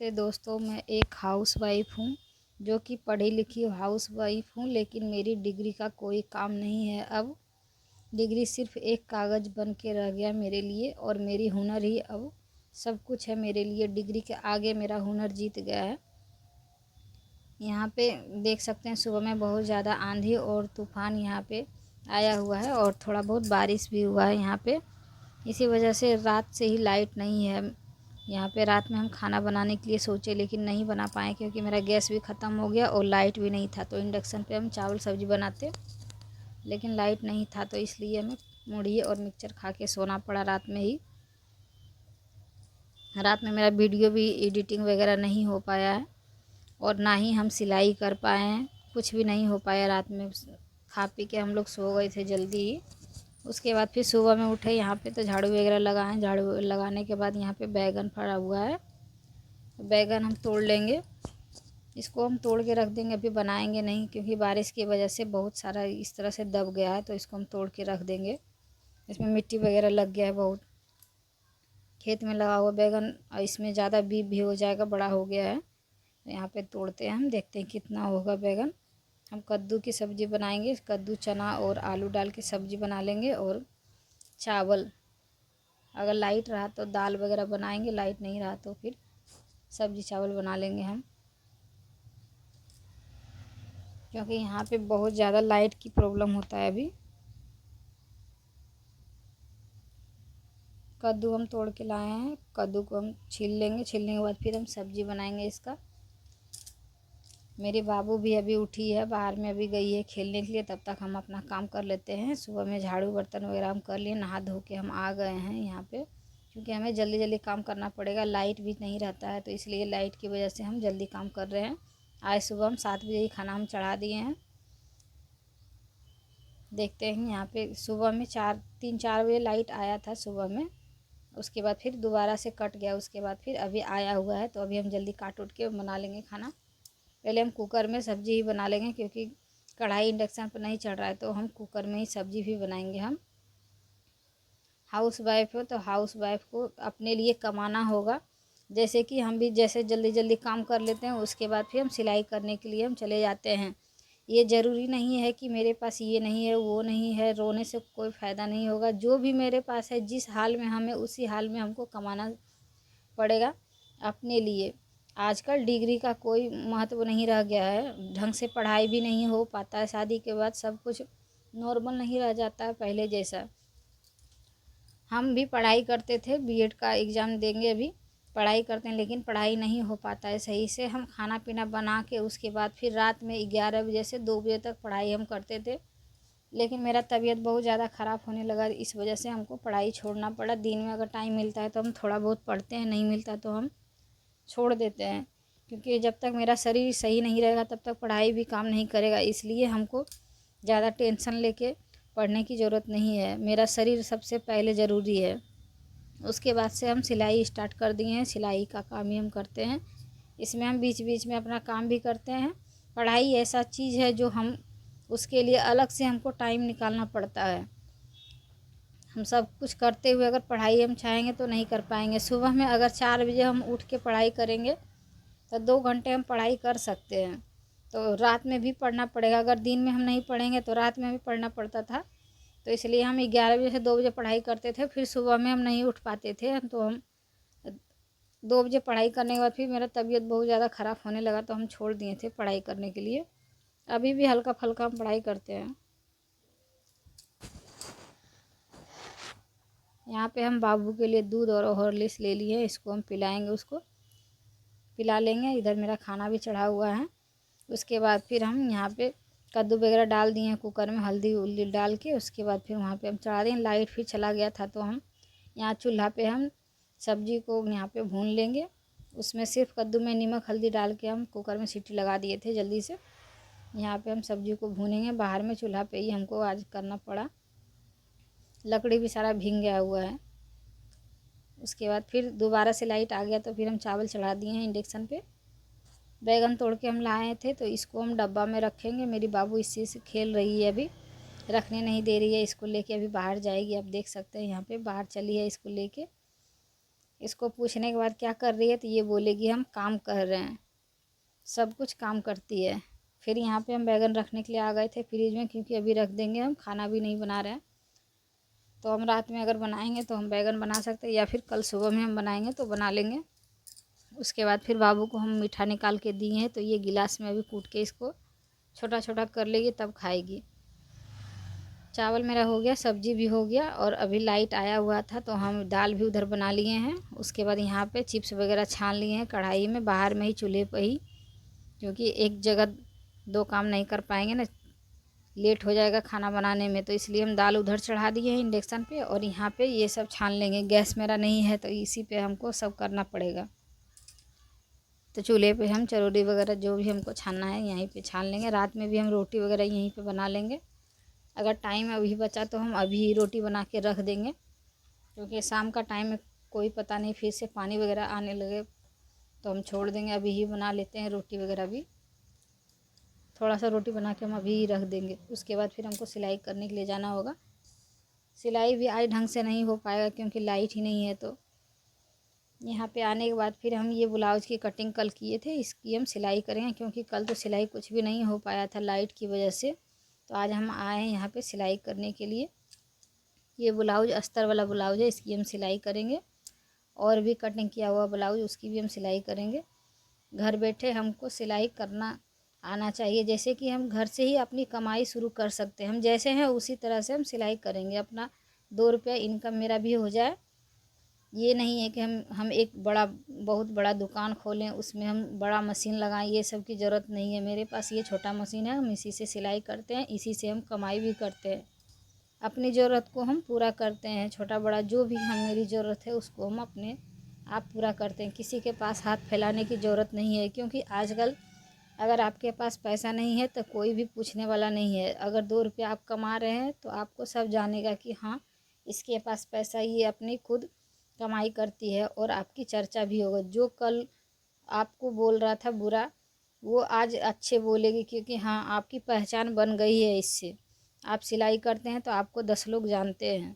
नमस्ते दोस्तों, मैं एक हाउसवाइफ़ हूँ जो कि पढ़ी लिखी हाउसवाइफ़ हूँ, लेकिन मेरी डिग्री का कोई काम नहीं है। अब डिग्री सिर्फ़ एक कागज़ बन के रह गया मेरे लिए, और मेरी हुनर ही अब सब कुछ है मेरे लिए। डिग्री के आगे मेरा हुनर जीत गया है। यहाँ पे देख सकते हैं सुबह में बहुत ज़्यादा आंधी और तूफ़ान यहाँ पे आया हुआ है, और थोड़ा बहुत बारिश भी हुआ है यहाँ पे। इसी वजह से रात से ही लाइट नहीं है यहाँ पे। रात में हम खाना बनाने के लिए सोचे, लेकिन नहीं बना पाए क्योंकि मेरा गैस भी ख़त्म हो गया और लाइट भी नहीं था। तो इंडक्शन पे हम चावल सब्ज़ी बनाते, लेकिन लाइट नहीं था, तो इसलिए हमें मुढ़ी और मिक्सचर खा के सोना पड़ा रात में ही। रात में मेरा वीडियो भी एडिटिंग वगैरह नहीं हो पाया है, और ना ही हम सिलाई कर पाए हैं। कुछ भी नहीं हो पाया रात में। खा पी के हम लोग सो गए थे जल्दी ही। उसके बाद फिर सुबह में उठे यहाँ पे, तो झाड़ू वगैरह लगाएं। झाड़ू लगाने के बाद यहाँ पे बैगन फड़ा हुआ है, तो बैगन हम तोड़ लेंगे। इसको हम तोड़ के रख देंगे, अभी बनाएंगे नहीं क्योंकि बारिश की वजह से बहुत सारा इस तरह से दब गया है। तो इसको हम तोड़ के रख देंगे। इसमें मिट्टी वगैरह लग गया है बहुत। खेत में लगा हुआ बैगन, और इसमें ज़्यादा बीज भी हो जाएगा, बड़ा हो गया है। यहाँ पे तोड़ते हैं, हम देखते हैं कितना होगा बैगन। हम कद्दू की सब्ज़ी बनाएंगे। कद्दू, चना और आलू डाल के सब्ज़ी बना लेंगे, और चावल, अगर लाइट रहा तो दाल वगैरह बनाएंगे, लाइट नहीं रहा तो फिर सब्ज़ी चावल बना लेंगे हम, क्योंकि यहाँ पे बहुत ज़्यादा लाइट की प्रॉब्लम होता है अभी। कद्दू हम तोड़ के लाए हैं। कद्दू को हम छील लेंगे। छीलने के बाद फिर हम सब्ज़ी बनाएंगे इसका। मेरी बाबू भी अभी उठी है, बाहर में अभी गई है खेलने के लिए। तब तक हम अपना काम कर लेते हैं। सुबह में झाड़ू बर्तन वगैरह हम कर लिए, नहा धो के हम आ गए हैं यहाँ पे, क्योंकि हमें जल्दी जल्दी काम करना पड़ेगा। लाइट भी नहीं रहता है, तो इसलिए लाइट की वजह से हम जल्दी काम कर रहे हैं। आज सुबह हम 7 बजे ही खाना हम चढ़ा दिए हैं। देखते हैं यहाँ पे सुबह में 3-4 बजे लाइट आया था सुबह में। उसके बाद फिर दोबारा से कट गया। उसके बाद फिर अभी आया हुआ है, तो अभी हम जल्दी काट उठ के बना लेंगे खाना। पहले हम कुकर में सब्ज़ी ही बना लेंगे, क्योंकि कढ़ाई इंडक्शन पर नहीं चढ़ रहा है, तो हम कुकर में ही सब्ज़ी भी बनाएंगे। हम हाउस वाइफ हो, तो हाउस वाइफ को अपने लिए कमाना होगा। जैसे कि हम भी जैसे जल्दी जल्दी काम कर लेते हैं, उसके बाद फिर हम सिलाई करने के लिए हम चले जाते हैं। ये ज़रूरी नहीं है कि मेरे पास ये नहीं है, वो नहीं है। रोने से कोई फ़ायदा नहीं होगा। जो भी मेरे पास है, जिस हाल में हमें, उसी हाल में हमको कमाना पड़ेगा अपने लिए। आजकल डिग्री का कोई महत्व नहीं रह गया है। ढंग से पढ़ाई भी नहीं हो पाता है। शादी के बाद सब कुछ नॉर्मल नहीं रह जाता है पहले जैसा। हम भी पढ़ाई करते थे, बीएड का एग्ज़ाम देंगे, अभी पढ़ाई करते हैं, लेकिन पढ़ाई नहीं हो पाता है सही से। हम खाना पीना बना के उसके बाद फिर रात में 11 बजे से 2 बजे तक पढ़ाई हम करते थे। लेकिन मेरा तबीयत बहुत ज़्यादा ख़राब होने लगा, इस वजह से हमको पढ़ाई छोड़ना पड़ा। दिन में अगर टाइम मिलता है तो हम थोड़ा बहुत पढ़ते हैं, नहीं मिलता तो हम छोड़ देते हैं, क्योंकि जब तक मेरा शरीर सही नहीं रहेगा तब तक पढ़ाई भी काम नहीं करेगा। इसलिए हमको ज़्यादा टेंशन लेके पढ़ने की ज़रूरत नहीं है। मेरा शरीर सबसे पहले ज़रूरी है। उसके बाद से हम सिलाई स्टार्ट कर दिए हैं। सिलाई का काम ही हम करते हैं। इसमें हम बीच बीच में अपना काम भी करते हैं। पढ़ाई ऐसा चीज़ है जो हम, उसके लिए अलग से हमको टाइम निकालना पड़ता है। हम सब कुछ करते हुए अगर पढ़ाई हम चाहेंगे तो नहीं कर पाएंगे। सुबह में अगर 4 बजे हम उठ के पढ़ाई करेंगे तो 2 घंटे हम पढ़ाई कर सकते हैं। तो रात में भी पढ़ना पड़ेगा। अगर दिन में हम नहीं पढ़ेंगे तो रात में भी पढ़ना पड़ता था। तो इसलिए हम 11 बजे से 2 बजे पढ़ाई करते थे। फिर सुबह में हम नहीं उठ पाते थे, तो हम 2 बजे पढ़ाई करने के बाद फिर मेरा तबीयत बहुत ज़्यादा ख़राब होने लगा, तो हम छोड़ दिए थे पढ़ाई करने के लिए। अभी भी हल्का फुल्का हम पढ़ाई करते हैं। यहाँ पे हम बाबू के लिए दूध और हॉर्लिक्स ले लिए, इसको हम पिलाएंगे, उसको पिला लेंगे। इधर मेरा खाना भी चढ़ा हुआ है। उसके बाद फिर हम यहाँ पे कद्दू वगैरह डाल दिए हैं कुकर में, हल्दी उल्दी डाल के। उसके बाद फिर वहाँ पे हम चढ़ा दें। लाइट फिर चला गया था, तो हम यहाँ चूल्हा पे हम सब्जी को यहाँ पे भून लेंगे। उसमें सिर्फ कद्दू में नमक हल्दी डाल के हम कुकर में सीटी लगा दिए थे जल्दी से। यहाँ पे हम सब्जी को भूनेंगे। बाहर में चूल्हा पे ही हमको आज करना पड़ा, लकड़ी भी सारा भीग गया हुआ है। उसके बाद फिर दोबारा से लाइट आ गया, तो फिर हम चावल चढ़ा दिए हैं इंडक्शन पे। बैगन तोड़ के हम लाए थे, तो इसको हम डब्बा में रखेंगे। मेरी बाबू इसी से खेल रही है, अभी रखने नहीं दे रही है। इसको लेके अभी बाहर जाएगी। आप देख सकते हैं यहाँ पे बाहर चली है इसको लेके। इसको पूछने के बाद क्या कर रही है, तो ये बोलेगी हम काम कर रहे हैं, सब कुछ काम करती है। फिर यहाँ पे हम बैगन रखने के लिए आ गए थे फ्रिज में, क्योंकि अभी रख देंगे, हम खाना भी नहीं बना रहे हैं। तो हम रात में अगर बनाएंगे तो हम बैगन बना सकते हैं, या फिर कल सुबह में हम बनाएंगे तो बना लेंगे। उसके बाद फिर बाबू को हम मीठा निकाल के दिए हैं, तो ये गिलास में अभी कूट के इसको छोटा छोटा कर लेगी, तब खाएगी। चावल मेरा हो गया, सब्जी भी हो गया, और अभी लाइट आया हुआ था तो हम दाल भी उधर बना लिए हैं। उसके बाद यहाँ पे चिप्स वगैरह छान लिए हैं कढ़ाई में, बाहर में ही चूल्हे पर ही, क्योंकि एक जगह दो काम नहीं कर पाएंगे ना, लेट हो जाएगा खाना बनाने में। तो इसलिए हम दाल उधर चढ़ा दिए हैं इंडक्शन पे, और यहाँ पे ये सब छान लेंगे। गैस मेरा नहीं है तो इसी पे हमको सब करना पड़ेगा। तो चूल्हे पे हम चरौड़ी वगैरह जो भी हमको छानना है यहीं पे छान लेंगे। रात में भी हम रोटी वगैरह यहीं पे बना लेंगे। अगर टाइम अभी बचा तो हम अभी ही रोटी बना के रख देंगे, क्योंकि शाम का टाइम में कोई पता नहीं फिर से पानी वगैरह आने लगे तो हम छोड़ देंगे। अभी ही बना लेते हैं रोटी वगैरह भी, थोड़ा सा रोटी बना के हम अभी ही रख देंगे। उसके बाद फिर हमको सिलाई करने के लिए जाना होगा। सिलाई भी आज ढंग से नहीं हो पाएगा क्योंकि लाइट ही नहीं है। तो यहाँ पे आने के बाद फिर हम ये ब्लाउज़ की कटिंग कल किए थे, इसकी हम सिलाई करेंगे, क्योंकि कल तो सिलाई कुछ भी नहीं हो पाया था लाइट की वजह से। तो आज हम आए हैं यहाँ पे सिलाई करने के लिए। ये ब्लाउज़ अस्तर वाला ब्लाउज़ है, इसकी हम सिलाई करेंगे। और भी कटिंग किया हुआ ब्लाउज़, उसकी भी हम सिलाई करेंगे। घर बैठे हमको सिलाई करना आना चाहिए, जैसे कि हम घर से ही अपनी कमाई शुरू कर सकते हैं। हम जैसे हैं उसी तरह से हम सिलाई करेंगे, अपना 2 रुपया इनकम मेरा भी हो जाए। ये नहीं है कि हम एक बड़ा बहुत बड़ा दुकान खोलें, उसमें हम बड़ा मशीन लगाएं, ये सब की ज़रूरत नहीं है। मेरे पास ये छोटा मशीन है, हम इसी से सिलाई करते हैं, इसी से हम कमाई भी करते हैं। अपनी ज़रूरत को हम पूरा करते हैं, छोटा बड़ा जो भी हम मेरी ज़रूरत है उसको हम अपने आप पूरा करते हैं। किसी के पास हाथ फैलाने की ज़रूरत नहीं है, क्योंकि आजकल अगर आपके पास पैसा नहीं है तो कोई भी पूछने वाला नहीं है। अगर 2 रुपया आप कमा रहे हैं तो आपको सब जानेगा कि हाँ, इसके पास पैसा, ये अपनी खुद कमाई करती है, और आपकी चर्चा भी होगा। जो कल आपको बोल रहा था बुरा, वो आज अच्छे बोलेगी, क्योंकि हाँ, आपकी पहचान बन गई है इससे। आप सिलाई करते हैं तो आपको 10 लोग जानते हैं।